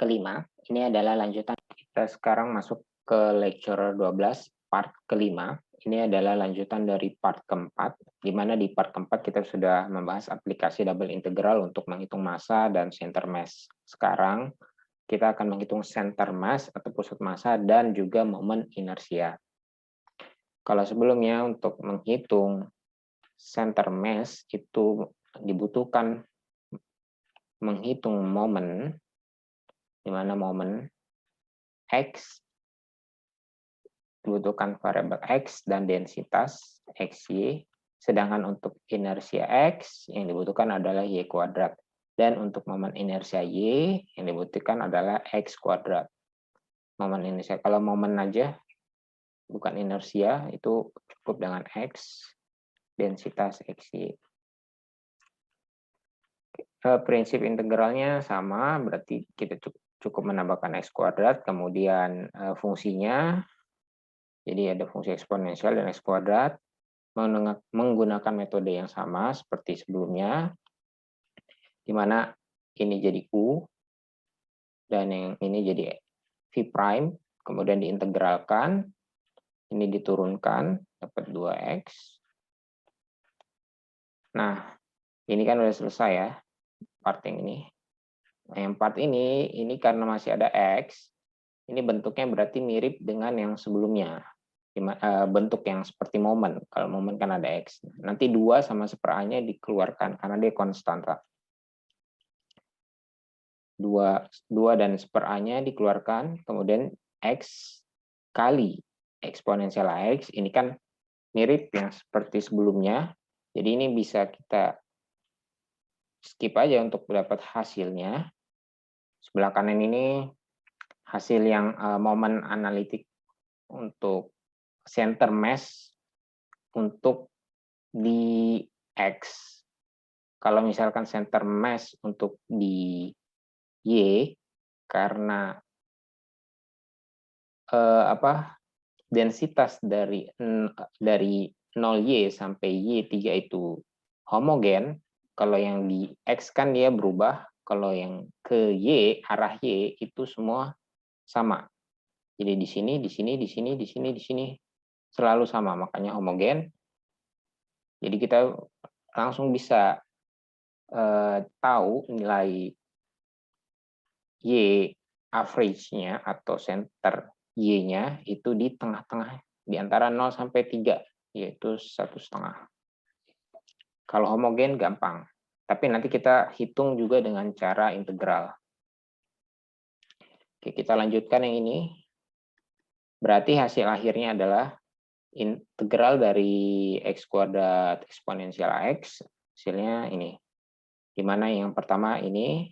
kelima. Ini adalah lanjutan. Kita sekarang masuk ke lecture 12, part kelima. Ini adalah lanjutan dari part keempat, di mana di part keempat kita sudah membahas aplikasi double integral untuk menghitung massa dan center mass. Sekarang kita akan menghitung center mass atau pusat massa dan juga momen inersia. Kalau sebelumnya untuk menghitung center mass itu dibutuhkan menghitung momen, di mana momen X dibutuhkan variabel X dan densitas XY, sedangkan untuk inersia X yang dibutuhkan adalah Y kuadrat. Dan untuk momen inersia Y yang dibutuhkan adalah X kuadrat. Momen inersia, kalau momen aja, bukan inersia, itu cukup dengan X, densitas XY. Prinsip integralnya sama, berarti kita cukup menambahkan X kuadrat, kemudian fungsinya, jadi ada fungsi eksponensial dan X kuadrat, menggunakan metode yang sama seperti sebelumnya, di mana ini jadi U, dan yang ini jadi V prime, kemudian diintegralkan, ini diturunkan, dapat 2X. Nah, ini kan udah selesai ya, part yang ini. Nah, yang part ini karena masih ada X, ini bentuknya berarti mirip dengan yang sebelumnya. Bentuk yang seperti momen. Kalau momen kan ada X. Nanti 2 sama 1/A-nya dikeluarkan karena dia konstanta. 2 dan 1/A-nya dikeluarkan, kemudian X kali eksponensial X, ini kan mirip yang seperti sebelumnya. Jadi ini bisa kita skip aja untuk dapat hasilnya. Sebelah kanan ini hasil yang momen analitik untuk center mass untuk di X. Kalau misalkan center mass untuk di Y, karena densitas dari 0Y sampai Y3 itu homogen, kalau yang di X kan dia berubah, kalau yang ke Y, arah Y itu semua sama. Jadi di sini, di sini, di sini, di sini, di sini selalu sama, makanya homogen. Jadi kita langsung bisa tahu nilai Y average-nya atau center Y-nya itu di tengah-tengah, di antara 0 sampai 3, yaitu 1,5. Kalau homogen gampang, tapi nanti kita hitung juga dengan cara integral. Oke, kita lanjutkan yang ini. Berarti hasil akhirnya adalah integral dari X kuadrat eksponensial X, hasilnya ini. Di mana yang pertama ini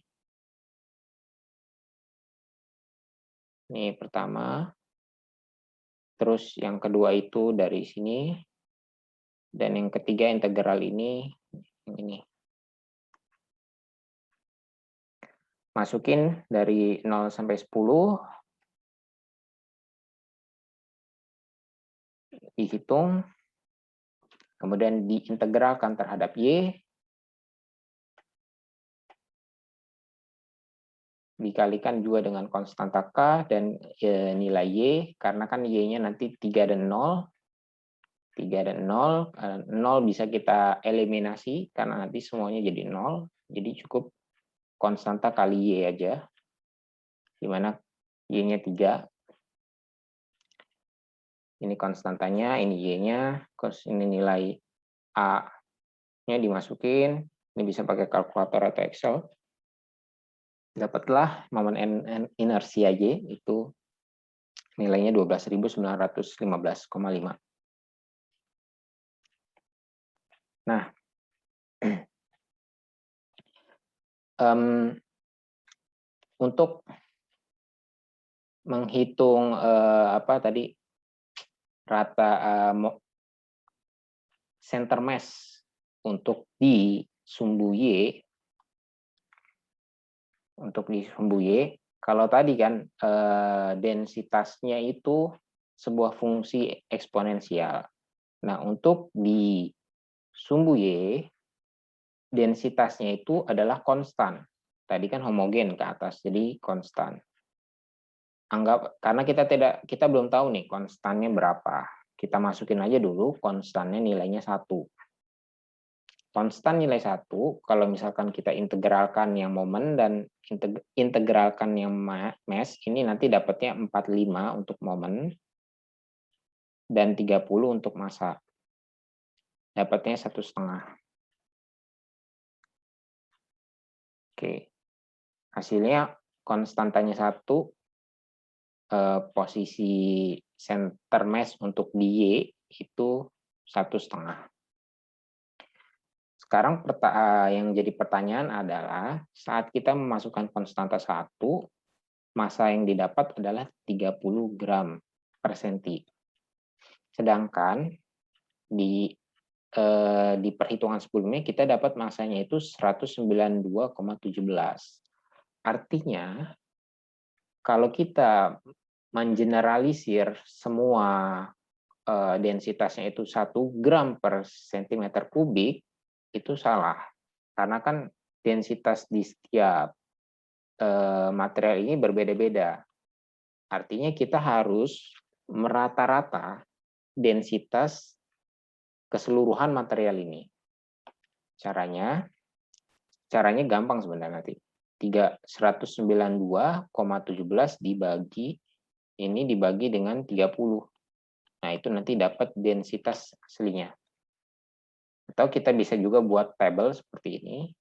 pertama, terus yang kedua itu dari sini, dan yang ketiga integral ini, yang ini. Masukin dari 0 sampai 10, dihitung, kemudian diintegralkan terhadap Y, dikalikan juga dengan konstanta K dan nilai Y, karena kan Y-nya nanti 3 dan 0. 3 dan 0, 0 bisa kita eliminasi karena nanti semuanya jadi 0. Jadi cukup konstanta kali Y aja, di mana Y-nya 3. Ini konstantanya, ini Y-nya, ini nilai A-nya dimasukin, ini bisa pakai kalkulator atau Excel. Dapatlah momen inersia Y, itu nilainya 12.915,5. Nah, untuk menghitung rata center mass untuk di sumbu Y, kalau tadi kan densitasnya itu sebuah fungsi eksponensial. Nah, untuk di sumbu Y, densitasnya itu adalah konstan. Tadi kan homogen ke atas, jadi konstan. Karena kita belum tahu nih konstannya berapa. Kita masukin aja dulu konstannya nilainya 1. Konstan nilai 1, kalau misalkan kita integralkan yang momen dan integralkan yang mass, ini nanti dapatnya 45 untuk momen dan 30 untuk massa. Dapatnya 1,5. Oke. Hasilnya konstantanya 1, posisi center mass untuk di Y itu 1,5. Sekarang yang jadi pertanyaan adalah saat kita memasukkan konstanta 1, massa yang didapat adalah 30 gram per senti. Sedangkan di perhitungan sebelumnya kita dapat massanya itu 192,17. Artinya kalau kita mengeneralisir semua densitasnya itu 1 gram per sentimeter kubik, itu salah. Karena kan densitas di setiap material ini berbeda-beda. Artinya kita harus merata-rata densitas keseluruhan material ini. Caranya gampang sebenarnya nanti. 192,17 dibagi dengan 30. Nah, itu nanti dapat densitas aslinya. Atau kita bisa juga buat tabel seperti ini.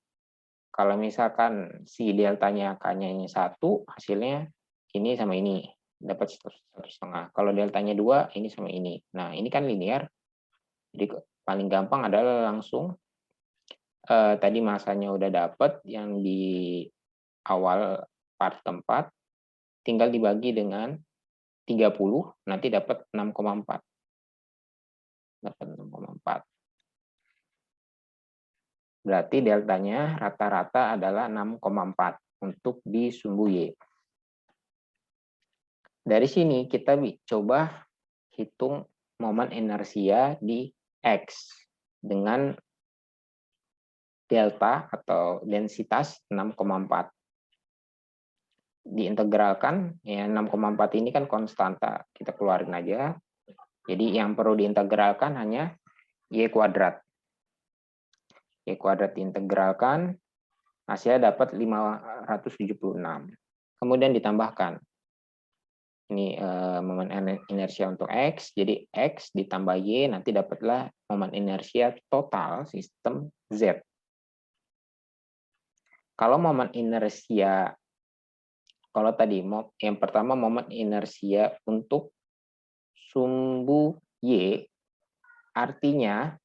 Kalau misalkan si deltanya K-nya 1, hasilnya ini sama ini. Dapat 1,5. Kalau deltanya 2, ini sama ini. Nah, ini kan linear. Jadi paling gampang adalah langsung tadi masanya udah dapat yang di awal part keempat, tinggal dibagi dengan 30, nanti dapat 6,4. Dapat 6,4. Berarti deltanya rata-rata adalah 6,4 untuk di sumbu Y. Dari sini kita coba hitung momen inersia di X dengan delta atau densitas 6,4. Diintegralkan, ya 6,4 ini kan konstanta, kita keluarin aja. Jadi yang perlu diintegralkan hanya Y kuadrat. Y kuadrat diintegralkan, hasilnya dapat 576. Kemudian ditambahkan. Ini momen inersia untuk X, jadi X ditambah Y, nanti dapatlah momen inersia total sistem Z. Kalau momen inersia, kalau tadi yang pertama momen inersia untuk sumbu Y, artinya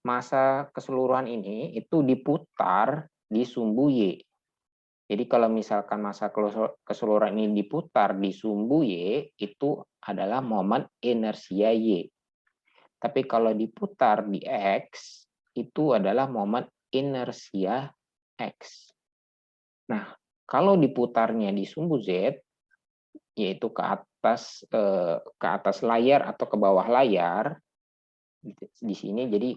massa keseluruhan ini itu diputar di sumbu Y. Jadi kalau misalkan massa keseluruhan ini diputar di sumbu Y, itu adalah momen inersia Y. Tapi kalau diputar di X, itu adalah momen inersia X. Nah, kalau diputarnya di sumbu Z, yaitu ke atas layar atau ke bawah layar, di sini jadi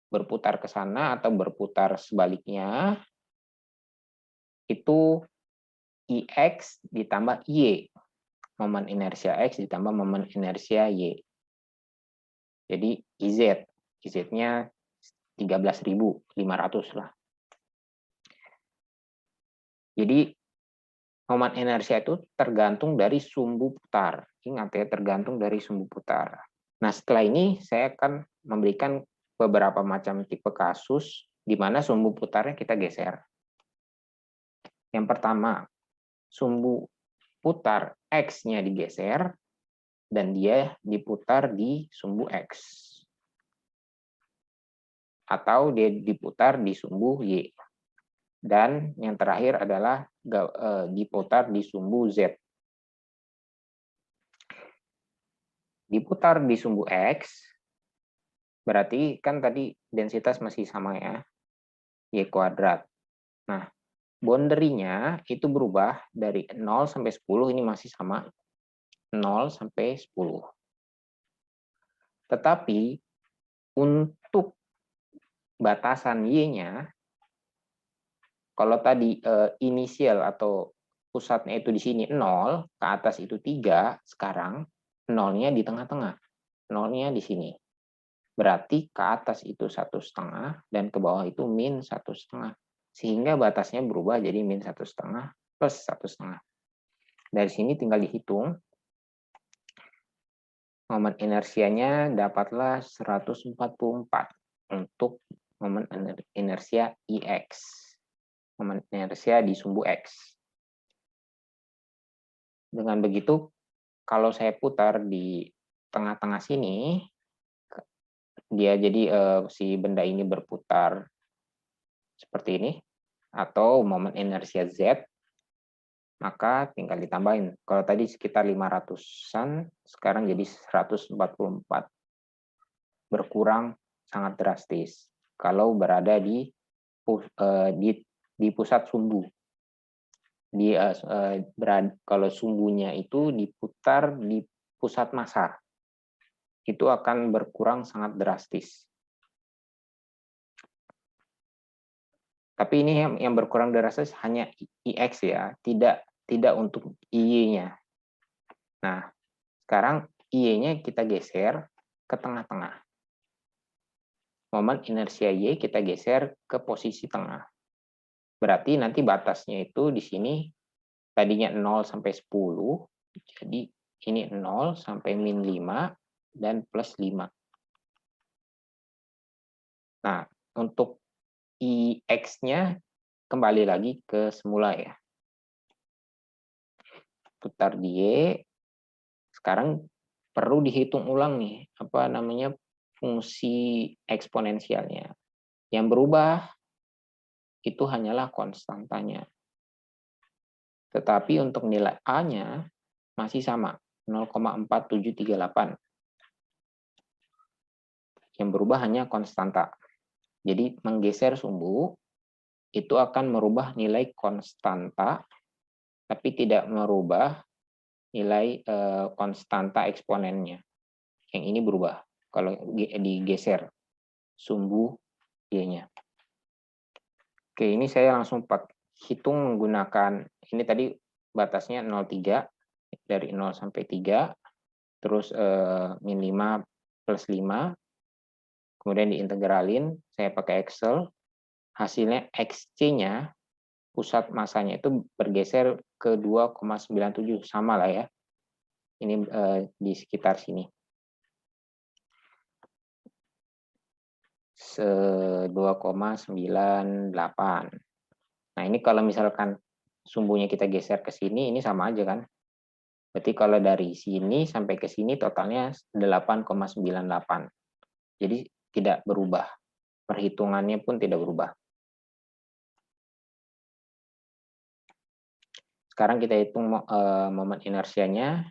berputar ke sana atau berputar sebaliknya, itu IX ditambah Y. Momen inersia X ditambah momen inersia Y. Jadi IZ. IZ-nya 13.500 lah. Jadi momen inersia itu tergantung dari sumbu putar. Ingat ya, tergantung dari sumbu putar. Nah, setelah ini saya akan memberikan beberapa macam tipe kasus di mana sumbu putarnya kita geser. Yang pertama, sumbu putar X-nya digeser dan dia diputar di sumbu X. Atau dia diputar di sumbu Y. Dan yang terakhir adalah diputar di sumbu Z. Diputar di sumbu X, berarti kan tadi densitas masih sama ya, Y kuadrat. Nah, boundary-nya itu berubah dari 0 sampai 10, ini masih sama, 0 sampai 10. Tetapi untuk batasan Y-nya Kalau tadi inisial atau pusatnya itu di sini 0, ke atas itu 3, sekarang 0-nya di tengah-tengah. 0-nya di sini. Berarti ke atas itu 1,5 dan ke bawah itu min 1,5. Sehingga batasnya berubah jadi min 1,5 plus 1,5. Dari sini tinggal dihitung. Momen inersianya dapatlah 144 untuk momen inersia IX. Momen inersia di sumbu X. Dengan begitu, kalau saya putar di tengah-tengah sini, dia jadi si benda ini berputar seperti ini, atau momen inersia Z, maka tinggal ditambahin. Kalau tadi sekitar 500-an, sekarang jadi 144. Berkurang sangat drastis kalau berada di pusat sumbu. Kalau sumbunya itu diputar di pusat massa, itu akan berkurang sangat drastis. Tapi ini yang berkurang drastis hanya IX ya, tidak untuk IY-nya. Nah, sekarang IY-nya kita geser ke tengah-tengah. Momen inersia Y kita geser ke posisi tengah. Berarti nanti batasnya itu di sini tadinya 0 sampai 10, jadi ini 0 sampai min 5 dan plus 5. Nah, untuk IX-nya kembali lagi ke semula ya. Putar di Y. Sekarang perlu dihitung ulang nih, fungsi eksponensialnya. Yang berubah itu hanyalah konstantanya. Tetapi untuk nilai A-nya masih sama, 0,4738. Yang berubah hanya konstanta. Jadi menggeser sumbu itu akan merubah nilai konstanta, tapi tidak merubah nilai konstanta eksponennya. Yang ini berubah kalau digeser sumbu Y-nya. Oke, ini saya langsung hitung menggunakan, ini tadi batasnya 0,3, dari 0 sampai 3, terus min 5 plus 5, kemudian diintegralin, saya pakai Excel, hasilnya XC-nya, pusat masanya itu bergeser ke 2,97, sama lah ya, ini di sekitar sini. 2,98. Nah, ini kalau misalkan sumbunya kita geser ke sini, ini sama aja kan? Berarti kalau dari sini sampai ke sini totalnya 8,98. Jadi tidak berubah. Perhitungannya pun tidak berubah. Sekarang kita hitung momen inersianya.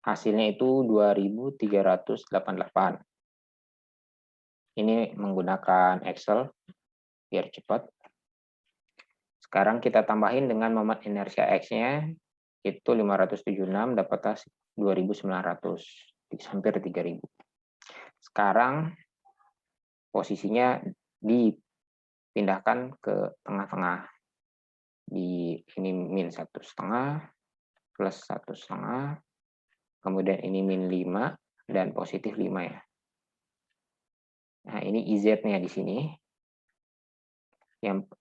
Hasilnya itu 2388. Ini menggunakan Excel biar cepat. Sekarang kita tambahin dengan momen inersia X-nya, itu 576, dapat 2.900, hampir 3.000. Sekarang posisinya dipindahkan ke tengah-tengah. Ini min 1,5 plus 1,5, kemudian ini min 5 dan positif 5 ya. Nah, ini IZ-nya di sini. Yang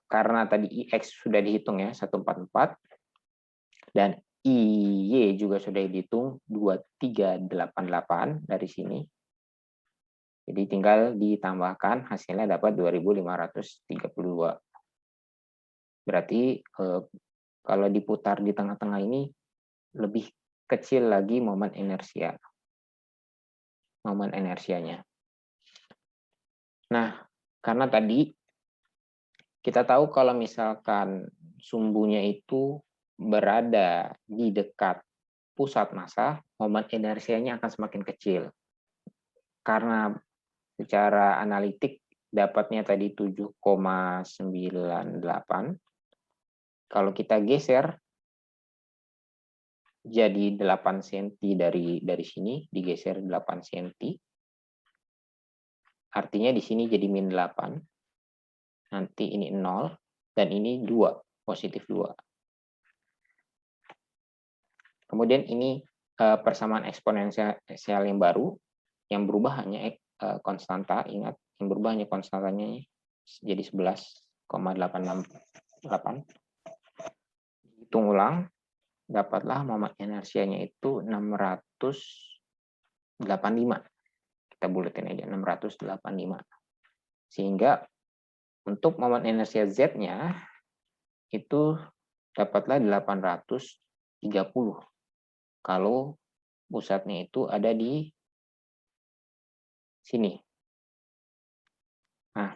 karena tadi IX sudah dihitung ya, 144, dan IY juga sudah dihitung 2388 dari sini. Jadi tinggal ditambahkan, hasilnya dapat 2.532. Berarti kalau diputar di tengah-tengah ini lebih kecil lagi momen inersia. Momen inersianya. Nah, karena tadi kita tahu kalau misalkan sumbunya itu berada di dekat pusat massa, momen inersianya akan semakin kecil. Karena secara analitik dapatnya tadi 7,98. Kalau kita geser jadi 8 cm dari sini, digeser 8 cm. Artinya di sini jadi min 8. Nanti ini 0. dan ini 2, positif 2. Kemudian ini persamaan eksponensial yang baru, yang berubah hanya konstanta, ingat, yang berubah hanya konstantanya jadi 11,868. Hitung ulang, dapatlah momen inersianya itu 685. Kita buletin aja 685. Sehingga untuk momen inersia Z-nya itu dapatlah 830 kalau pusatnya itu ada di sini. Nah,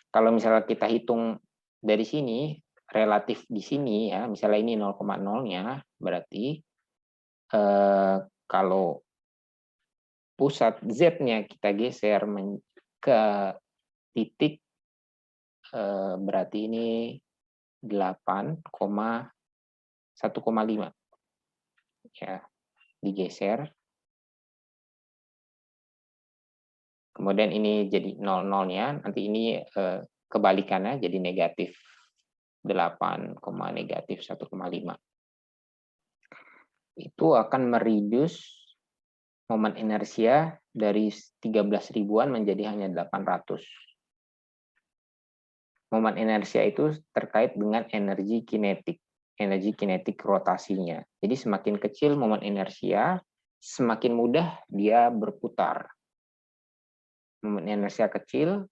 kalau misalnya kita hitung dari sini, relatif di sini ya, misalnya ini 0,0-nya, berarti kalau pusat Z-nya kita geser ke titik, berarti ini 8,1,5. Ya, digeser. Kemudian ini jadi 0,0-nya, nanti ini kebalikannya jadi negatif 8, negatif 1,5. Itu akan mereduce momen inersia dari 13 ribuan menjadi hanya 800. Momen inersia itu terkait dengan energi kinetik rotasinya. Jadi semakin kecil momen inersia, semakin mudah dia berputar. Momen inersia kecil,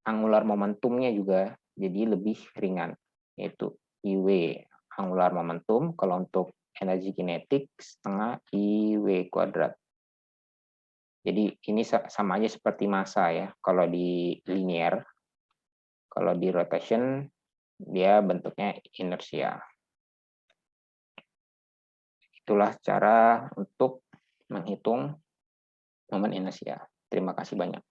angular momentumnya juga jadi lebih ringan, yaitu IW, angular momentum. Kalau untuk energi kinetik, setengah IW kuadrat. Jadi ini sama aja seperti massa ya, kalau di linear. Kalau di rotation, dia bentuknya inersia. Itulah cara untuk menghitung momen inersia. Terima kasih banyak.